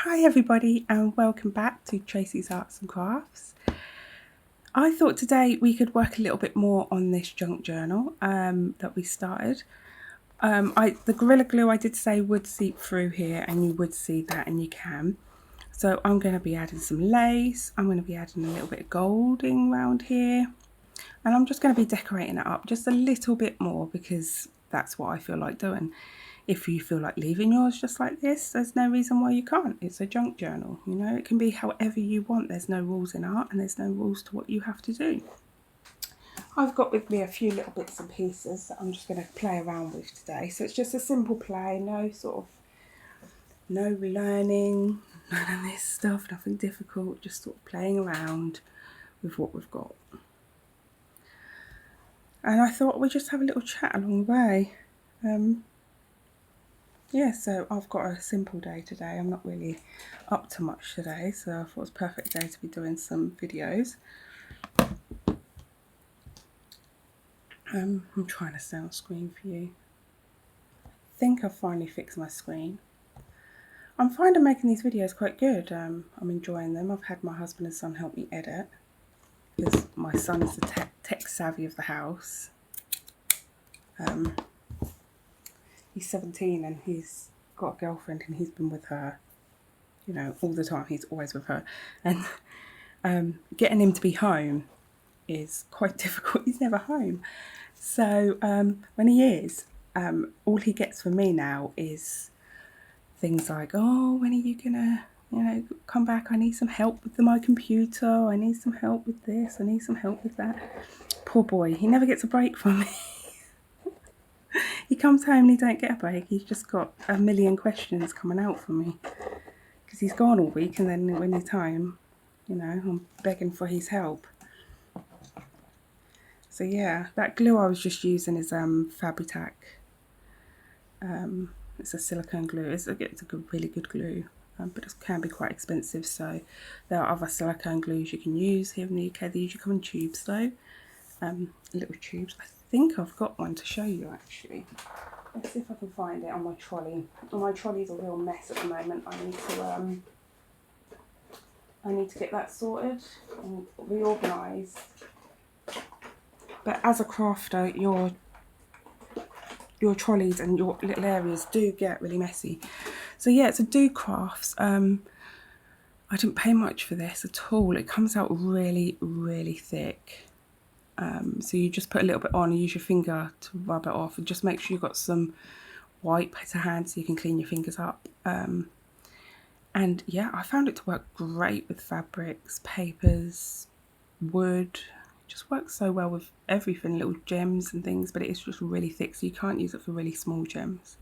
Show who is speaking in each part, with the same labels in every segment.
Speaker 1: Hi everybody and welcome back to Tracey's Arts and Crafts. I thought today we could work a little bit more on this junk journal that we started. The Gorilla Glue I did say would seep through here and you would see that, and you can. So I'm going to be adding some lace, I'm going to be adding a little bit of golding around here, and I'm just going to be decorating it up just a little bit more because that's what I feel like doing. If you feel like leaving yours just like this, there's no reason why you can't. It's a junk journal, you know, it can be however you want. There's no rules in art and there's no rules to what you have to do. I've got with me a few little bits and pieces that I'm just going to play around with today. So it's just a simple play, no learning, none of this stuff, nothing difficult, just sort of playing around with what we've got. And I thought we'd just have a little chat along the way. Yeah, so I've got a simple day today. I'm not really up to much today, so I thought it was a perfect day to be doing some videos. I'm trying to stay on screen for you. I think I've finally fixed my screen. I'm finding making these videos quite good. I'm enjoying them. I've had my husband and son help me edit because my son is the tech savvy of the house. He's 17 and he's got a girlfriend and he's been with her, you know, all the time. He's always with her. And getting him to be home is quite difficult. He's never home. So when he is, all he gets from me now is things like, oh, when are you gonna, you know, come back? I need some help with my computer. I need some help with this. I need some help with that. Poor boy, he never gets a break from me. He comes home and he don't get a break. He's just got a million questions coming out from me because he's gone all week, and then when he's home, you know, I'm begging for his help. So yeah, that glue I was just using is Fabri-Tac. It's a silicone glue. It's a really good glue, but it can be quite expensive. So there are other silicone glues you can use here in the UK. They usually come in tubes though, little tubes. I think I've got one to show you actually. Let's see if I can find it on my trolley. My trolley's a real mess at the moment. I need to get that sorted and reorganised. But as a crafter, your trolleys and your little areas do get really messy. So yeah, it's a Do Crafts. I didn't pay much for this at all. It comes out really, really thick. So you just put a little bit on and use your finger to rub it off, and just make sure you've got some wipe to hand so you can clean your fingers up. And yeah, I found it to work great with fabrics, papers, wood. It just works so well with everything, little gems and things, but it is just really thick, so you can't use it for really small gems.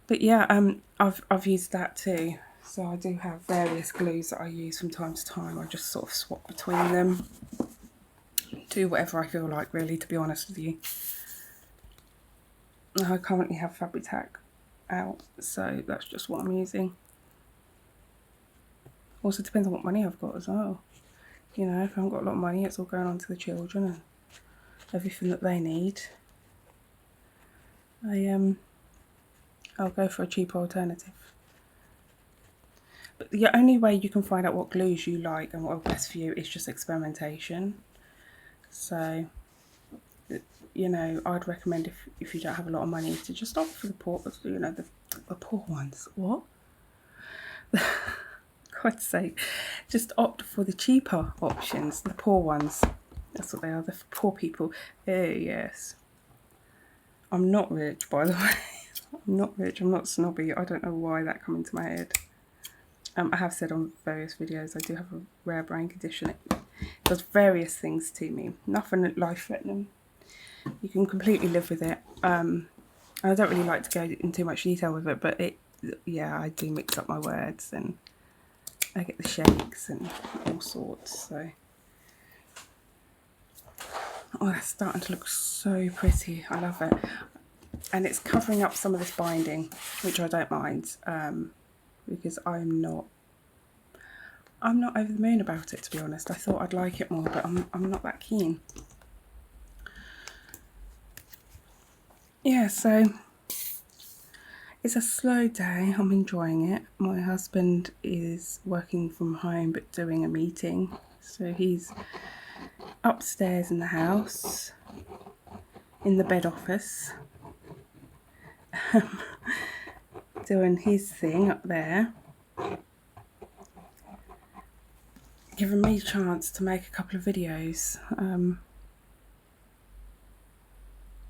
Speaker 1: But yeah, I've used that too. So I do have various glues that I use from time to time. I just sort of swap between them. Do whatever I feel like, really, to be honest with you. I currently have Fabri-Tac out, so that's just what I'm using. Also depends on what money I've got as well. You know, if I haven't got a lot of money, it's all going on to the children and everything that they need. I'll go for a cheaper alternative. But the only way you can find out what glues you like and what are best for you is just experimentation. So, you know, I'd recommend if you don't have a lot of money to just opt for the poor, you know, the poor ones. What? God's sake, just opt for the cheaper options, the poor ones. That's what they are, the poor people. Yes. I'm not rich, by the way. I'm not rich, I'm not snobby. I don't know why that came into my head. I have said on various videos I do have a rare brain condition. It does various things to me. Nothing life-threatening. You can completely live with it. I don't really like to go into too much detail with it, but yeah, I do mix up my words and I get the shakes and all sorts. So, oh, that's starting to look so pretty. I love it, and it's covering up some of this binding, which I don't mind. Because I'm not over the moon about it, to be honest. I thought I'd like it more, but I'm not that keen. Yeah, so It's a slow day, I'm enjoying it. My husband is working from home but doing a meeting, so he's upstairs in the house, in the bed office, doing his thing up there, giving me a chance to make a couple of videos.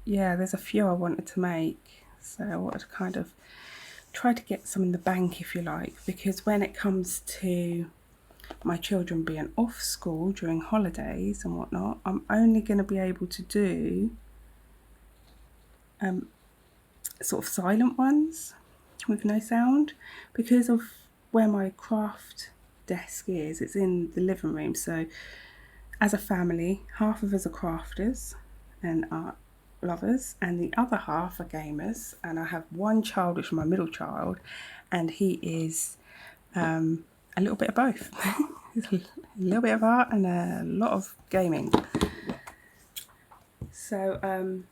Speaker 1: Yeah, there's a few I wanted to make, so I wanted to kind of try to get some in the bank, if you like, because when it comes to my children being off school during holidays and whatnot, I'm only going to be able to do sort of silent ones with no sound because of where my craft desk is. It's in the living room, so as a family, half of us are crafters and art lovers, and the other half are gamers. And I have one child, which is my middle child, and he is a little bit of both. A little bit of art and a lot of gaming. So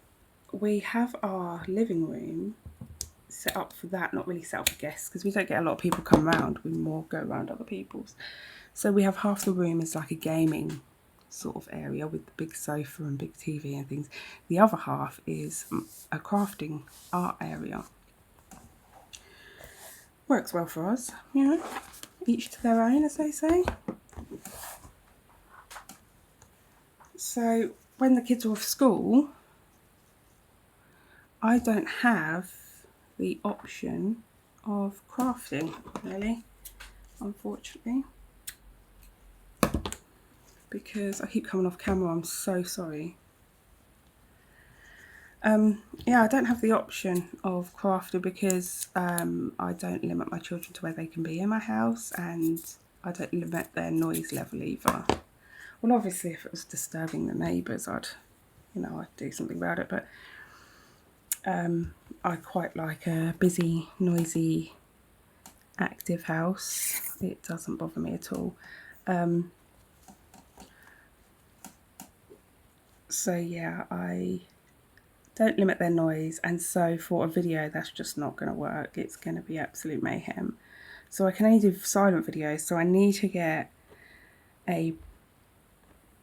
Speaker 1: we have our living room set up for that, not really set up for guests because we don't get a lot of people come around, we more go around other people's. So we have half the room is like a gaming sort of area with the big sofa and big TV and things. The other half is a crafting art area. Works well for us, you know, each to their own, as they say. So when the kids are off school, I don't have the option of crafting, really, unfortunately, because I keep coming off camera. I'm so sorry. Yeah, I don't have the option of crafting because I don't limit my children to where they can be in my house, and I don't limit their noise level either. Well, obviously if it was disturbing the neighbours, I'd do something about it, but I quite like a busy, noisy, active house. It doesn't bother me at all. So yeah, I don't limit their noise, and so for a video that's just not going to work. It's going to be absolute mayhem. So I can only do silent videos, so I need to get a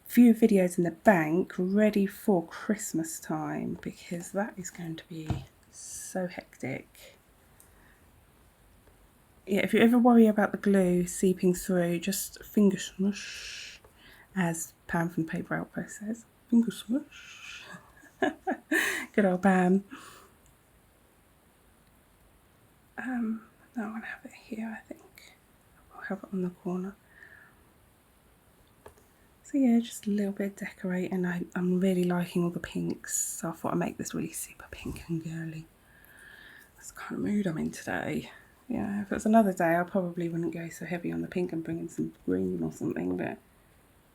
Speaker 1: few videos in the bank ready for Christmas time, because that is going to be so hectic. Yeah, if you ever worry about the glue seeping through, just finger smush, as Pam from Paper Outpost says. Finger smush. Good old Pam. No, I'm going to have it here, I think. I'll have it on the corner. So yeah, just a little bit of decorating. I'm really liking all the pinks, so I thought I'd make this really super pink and girly. That's the kind of mood I'm in today. Yeah, if it was another day, I probably wouldn't go so heavy on the pink and bring in some green or something, but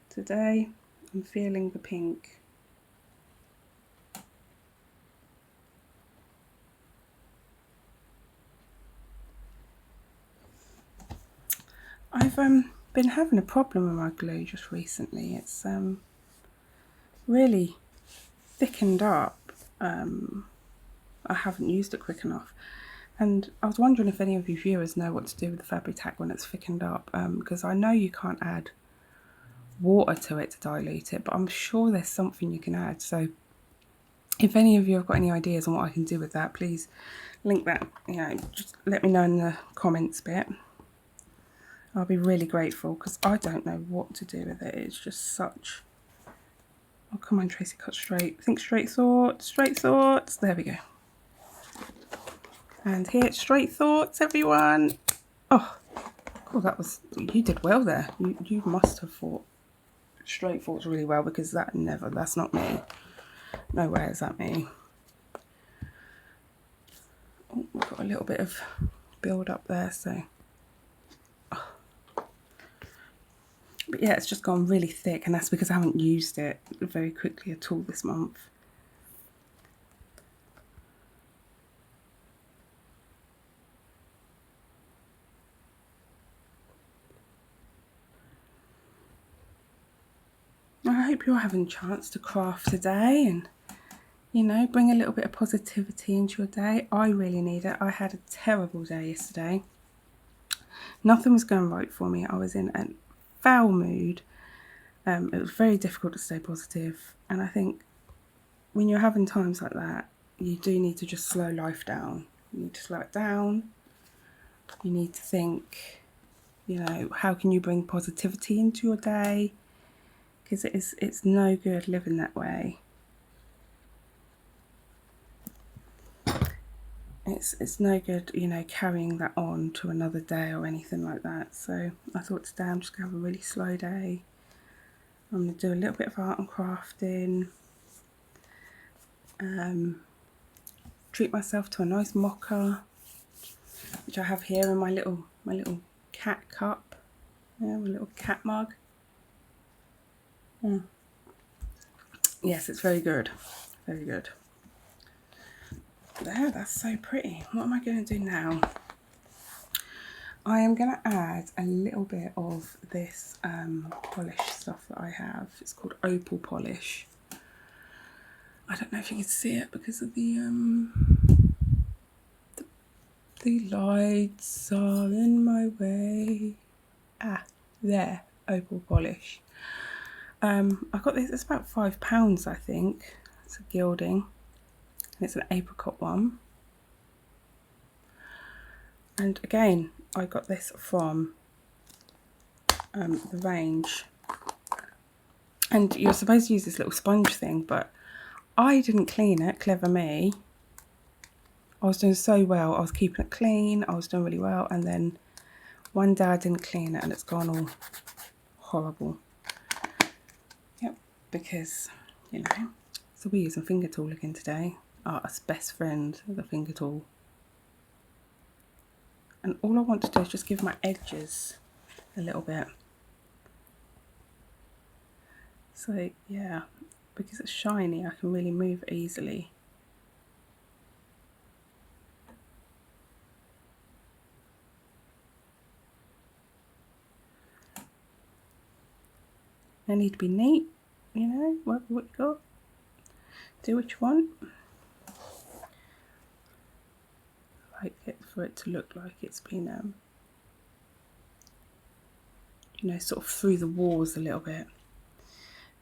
Speaker 1: today I'm feeling the pink. I've been having a problem with my glue just recently. It's really thickened up. I haven't used it quick enough, and I was wondering if any of you viewers know what to do with the Fabri-Tac when it's thickened up, because I know you can't add water to it to dilute it, but I'm sure there's something you can add. So if any of you have got any ideas on what I can do with that, please link that, just let me know in the comments bit. I'll be really grateful, because I don't know what to do with it. It's just such... Oh, come on, Tracy, cut straight. Think straight thoughts, straight thoughts. There we go. And here, straight thoughts, everyone. Oh, cool, that was... You did well there. You must have thought straight thoughts really well, because that's not me. No way is that me. Oh, we've got a little bit of build up there, so... But yeah, it's just gone really thick, and that's because I haven't used it very quickly at all this month. I hope you're having a chance to craft today and You know, bring a little bit of positivity into your day. I really need it. I had a terrible day yesterday. Nothing was going right for me. I was in a foul mood. It was very difficult to stay positive. And I think when you're having times like that, you do need to just slow life down. You need to slow it down. You need to think, you know, how can you bring positivity into your day? Because it's no good living that way. It's no good, you know, carrying that on to another day or anything like that. So I thought today I'm just going to have a really slow day. I'm going to do a little bit of art and crafting. Treat myself to a nice mocha, which I have here in my little cat cup. Yeah, my little cat mug. Yes, it's very good. Very good. There, that's so pretty. What am I going to do now? I am going to add a little bit of this polish stuff that I have. It's called Opal Polish. I don't know if you can see it because of the lights are in my way. Ah, there, Opal Polish. I got this, it's about £5 I think. It's a gilding and it's an apricot one. And again, I got this from the range. And you're supposed to use this little sponge thing, but I didn't clean it, clever me. I was doing so well, I was keeping it clean, I was doing really well, and then one day I didn't clean it and it's gone all horrible. Yep, because, you know, so we're using finger tool again today. Our best friend, the finger tool. And all I want to do is just give my edges a little bit. So yeah, because it's shiny, I can really move it easily. They need to be neat, you know, what you got. Do what you want. Like it for it to look like it's been, you know, sort of through the walls a little bit,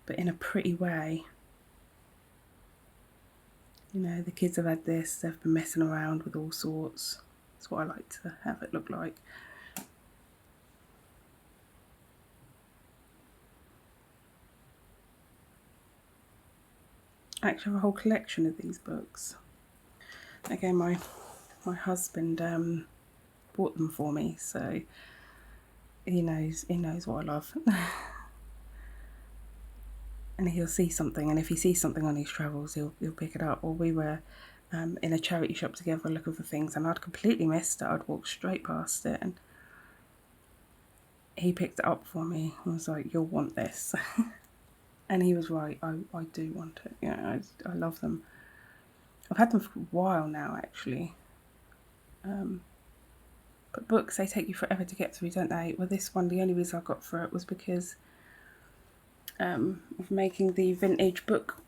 Speaker 1: but in a pretty way. You know, the kids have had this, they've been messing around with all sorts. That's what I like to have it look like. I actually have a whole collection of these books. Again, my husband bought them for me, so he knows what I love. And he'll see something, and if he sees something on his travels, he'll pick it up. Or we were in a charity shop together looking for things, and I'd completely missed it. I'd walked straight past it, and he picked it up for me and was like, "You'll want this." And he was right. I do want it. Yeah, I love them. I've had them for a while now, actually. But books, they take you forever to get through, don't they? Well, this one, the only reason I got for it was because of making the vintage book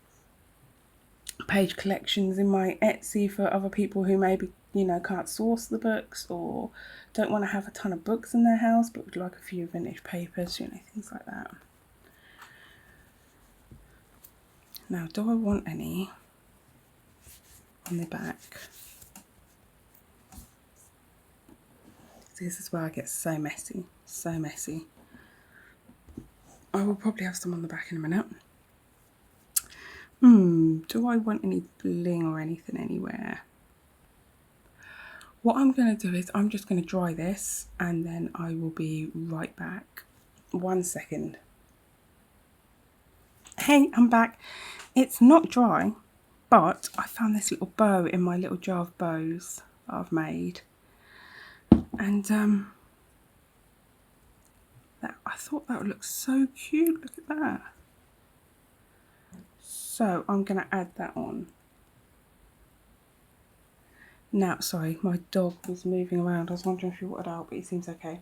Speaker 1: page collections in my Etsy for other people who maybe, you know, can't source the books or don't want to have a ton of books in their house but would like a few vintage papers, you know, things like that. Now, do I want any on the back? This is where I get so messy, so messy. I will probably have some on the back in a minute. Do I want any bling or anything anywhere? What I'm going to do is I'm just going to dry this and then I will be right back. 1 second. Hey, I'm back. It's not dry, but I found this little bow in my little jar of bows that I've made. And I thought that would look so cute. Look at that. So I'm going to add that on. Now, sorry, my dog was moving around. I was wondering if you wanted out, but he seems okay.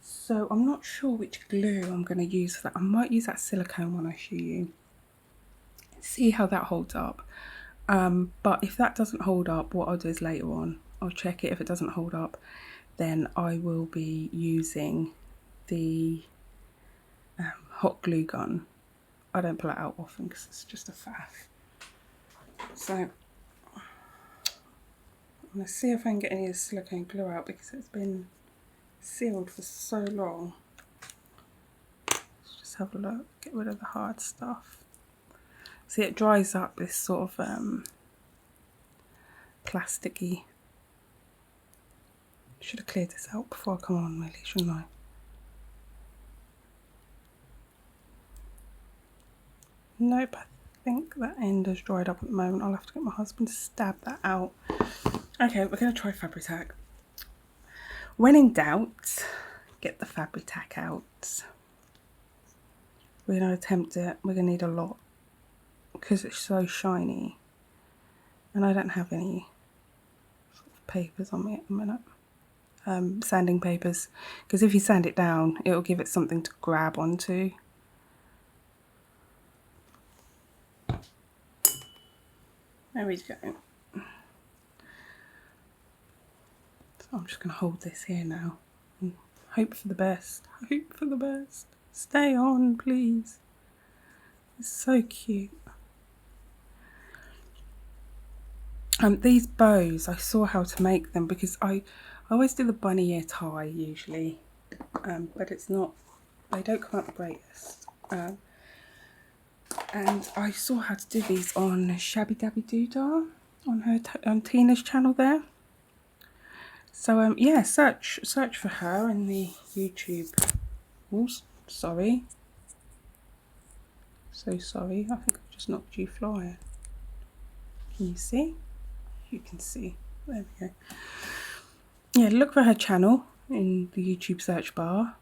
Speaker 1: So I'm not sure which glue I'm going to use for that. I might use that silicone one I show you. See how that holds up. But if that doesn't hold up, what I'll do is later on, I'll check it. If it doesn't hold up, then I will be using the hot glue gun. I don't pull it out often because it's just a faff. So I'm going to see if I can get any of the silicone glue out because it's been sealed for so long. Let's just have a look, get rid of the hard stuff. See, it dries up this sort of plasticky. Should have cleared this out before I come on, really, shouldn't I? Nope, I think that end has dried up at the moment. I'll have to get my husband to stab that out. Okay, we're going to try Fabri-Tac. When in doubt, get the Fabri-Tac out. We're going to attempt it. We're going to need a lot because it's so shiny. And I don't have any sort of papers on me at the minute. Sanding papers. Because if you sand it down, it'll give it something to grab onto. There we go. So I'm just going to hold this here now and hope for the best. Hope for the best. Stay on, please. It's so cute. These bows, I saw how to make them because I always do the bunny ear tie usually, but it's not, they don't come out the greatest. And I saw how to do these on Shabby Dabby Doodah on Tina's channel there. So yeah, search for her in the YouTube. Oops, sorry. So sorry. I think I've just knocked you fly. Can you see? You can see. There we go. Yeah, look for her channel in the YouTube search bar.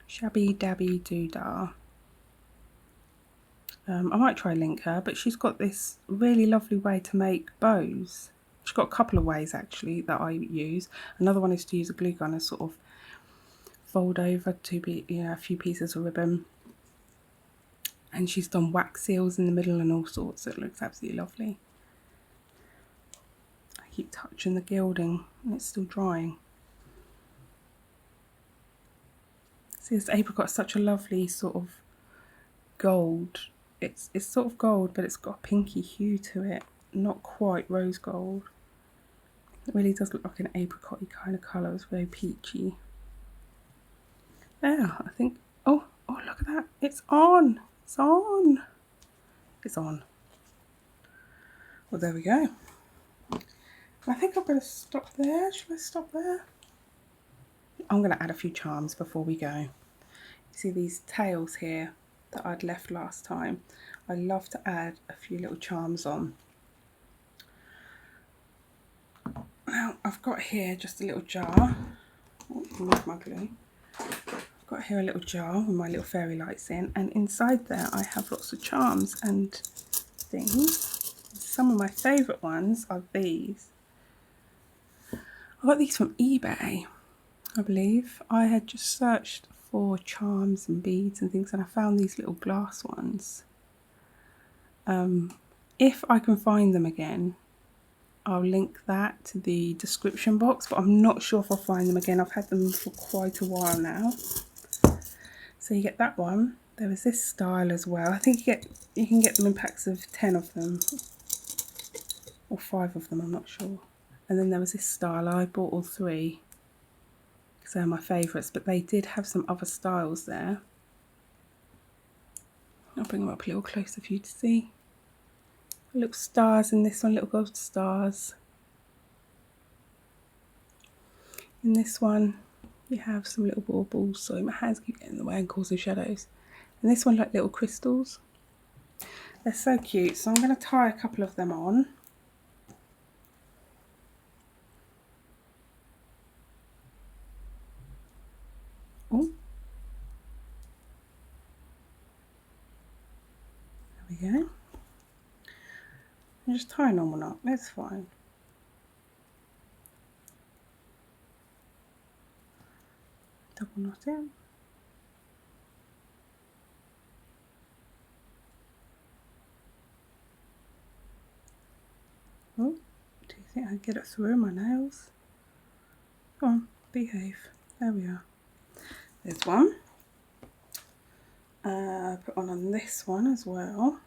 Speaker 1: Shabby Dabby Doodah. I might try link her, but she's got this really lovely way to make bows. She's got a couple of ways actually that I use. Another one is to use a glue gun and sort of fold over a few pieces of ribbon. And she's done wax seals in the middle and all sorts, so it looks absolutely lovely. I keep touching the gilding and it's still drying. See, this apricot's such a lovely sort of gold. It's sort of gold, but it's got a pinky hue to it, not quite rose gold. It really does look like an apricot-y kind of colour. It's very peachy. There, I think. Oh, look at that! It's on. It's on. It's on. Well, there we go. I think I'm going to stop there. Should I stop there? I'm going to add a few charms before we go. You see these tails here that I'd left last time? I love to add a few little charms on. Now I've got here just a little jar. Oh, remove my glue. I've got here a little jar with my little fairy lights in, and inside there I have lots of charms and things. Some of my favourite ones are these. I got these from eBay, I believe. I had just searched for charms and beads and things and I found these little glass ones. If I can find them again, I'll link that to the description box, but I'm not sure if I'll find them again. I've had them for quite a while now. So you get that one. There was this style as well. I think you can get them in packs of 10 of them. Or 5 of them, I'm not sure. And then there was this style. I bought all 3 because they're my favourites, but they did have some other styles there. I'll bring them up a little closer for you to see. Little stars in this one, little gold stars. In this one, you have some little baubles. Sorry, my hands keep getting in the way and causing shadows. And this one, like little crystals. They're so cute. So I'm going to tie a couple of them on. Oh. There we go. And just tie a normal knot, it's fine. Double knot in. think I can get it through my nails. Go on, behave. There we are. There's one. Put on this one as well.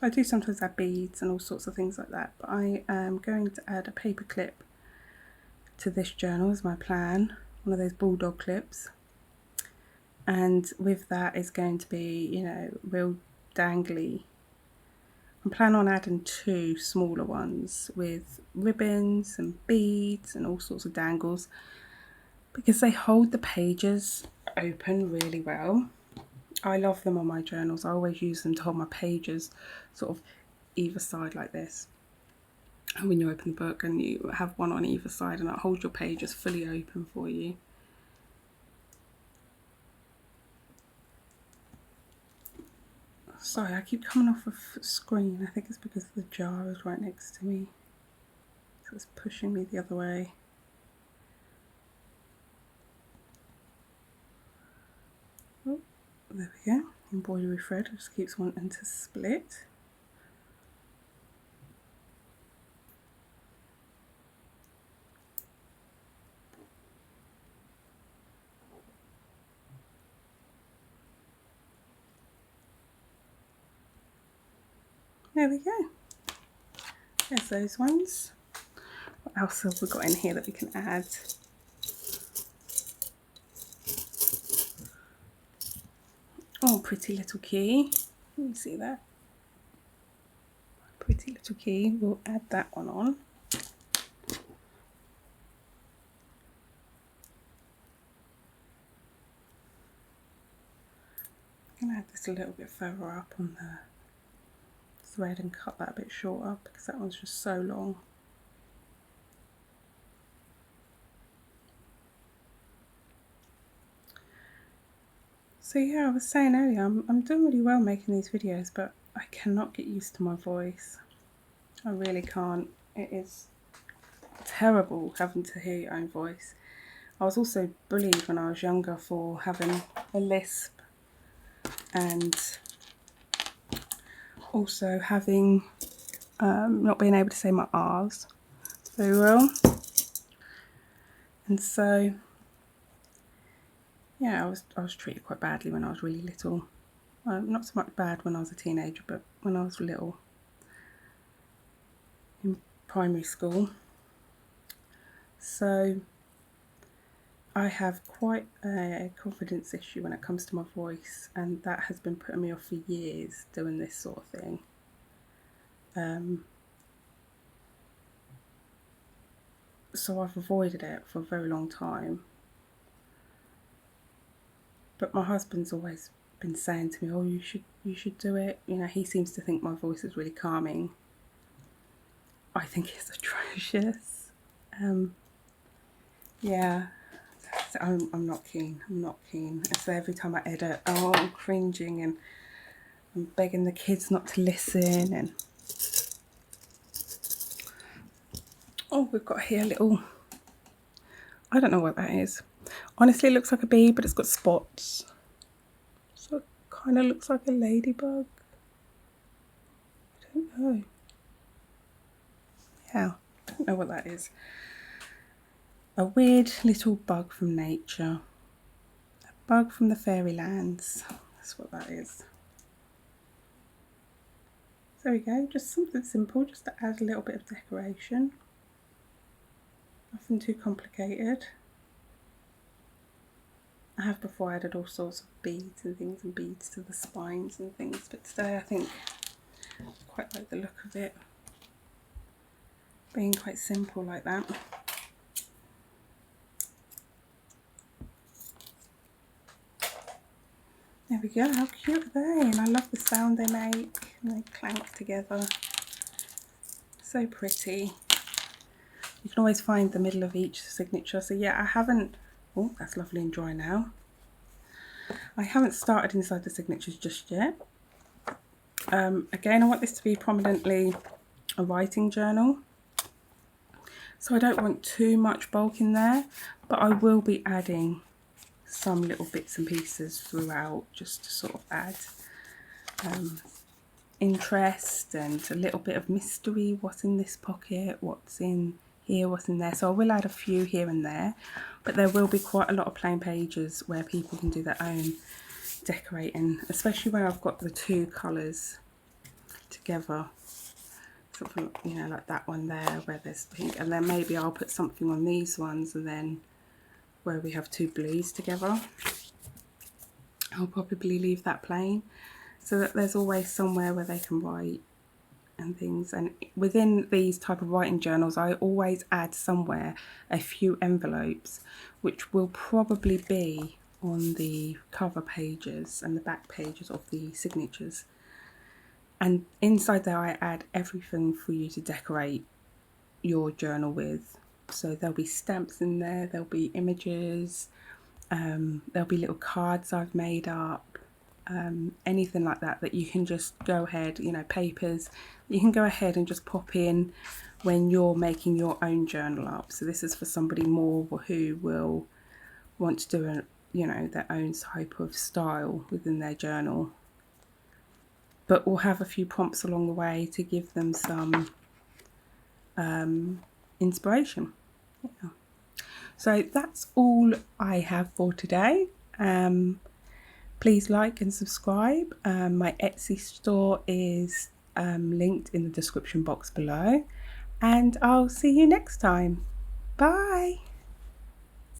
Speaker 1: I do sometimes add beads and all sorts of things like that, but I am going to add a paper clip to this journal as my plan, one of those bulldog clips, and with that is going to be, you know, real dangly. I'm planning on adding 2 smaller ones with ribbons and beads and all sorts of dangles, because they hold the pages open really well. I love them on my journals. I always use them to hold my pages sort of either side like this. And when you open the book and you have one on either side, and it holds your pages fully open for you. Sorry, I keep coming off of screen. I think it's because the jar is right next to me. So it's pushing me the other way. Oh, there we go. Embroidery thread just keeps wanting to split. There we go. There's those ones. What else have we got in here that we can add? Oh, pretty little key. Can you see that? Pretty little key. We'll add that one on. I'm going to add this a little bit further up on the thread and cut that a bit shorter because that one's just so long. So yeah, I was saying earlier, I'm doing really well making these videos, but I cannot get used to my voice. I really can't. It is terrible having to hear your own voice. I was also bullied when I was younger for having a lisp and also having not being able to say my R's very well. And so yeah, I was treated quite badly when I was really little. Not so much bad when I was a teenager, but when I was little in primary school. So I have quite a confidence issue when it comes to my voice, and that has been putting me off for years doing this sort of thing. So I've avoided it for a very long time. But my husband's always been saying to me, oh, you should do it. You know, he seems to think my voice is really calming. I think it's atrocious. Yeah, so I'm not keen. I'm not keen. And so every time I edit, oh, I'm cringing and I'm begging the kids not to listen. And oh, we've got here a little, I don't know what that is. Honestly, it looks like a bee, but it's got spots. So it kind of looks like a ladybug. I don't know. Yeah, I don't know what that is. A weird little bug from nature. A bug from the fairylands. That's what that is. So there we go, just something simple, just to add a little bit of decoration. Nothing too complicated. I have before added all sorts of beads and things, and beads to the spines and things, but today I think I quite like the look of it being quite simple like that. There we go, how cute are they? And I love the sound they make, and they clank together. So pretty. You can always find the middle of each signature. So yeah, I haven't, oh, that's lovely and dry now. I haven't started inside the signatures just yet. Again, I want this to be prominently a writing journal. So I don't want too much bulk in there, but I will be adding some little bits and pieces throughout, just to sort of add interest and a little bit of mystery. What's in this pocket, what's in here, what's in there. So I will add a few here and there, but there will be quite a lot of plain pages where people can do their own decorating, especially where I've got the two colours together. Something, you know, like that one there where there's pink, and then maybe I'll put something on these ones, and then where we have two blues together, I'll probably leave that plain, so that there's always somewhere where they can write and things. And within these type of writing journals, I always add somewhere a few envelopes, which will probably be on the cover pages and the back pages of the signatures. And inside there I add everything for you to decorate your journal with. So there'll be stamps in there, there'll be images, there'll be little cards I've made up, anything like that that you can just go ahead, you know, papers, you can go ahead and just pop in when you're making your own journal up. So this is for somebody more who will want to do a, you know, their own type of style within their journal, but we'll have a few prompts along the way to give them some inspiration. Yeah. So that's all I have for today. Please like and subscribe. My Etsy store is linked in the description box below, and I'll see you next time. Bye.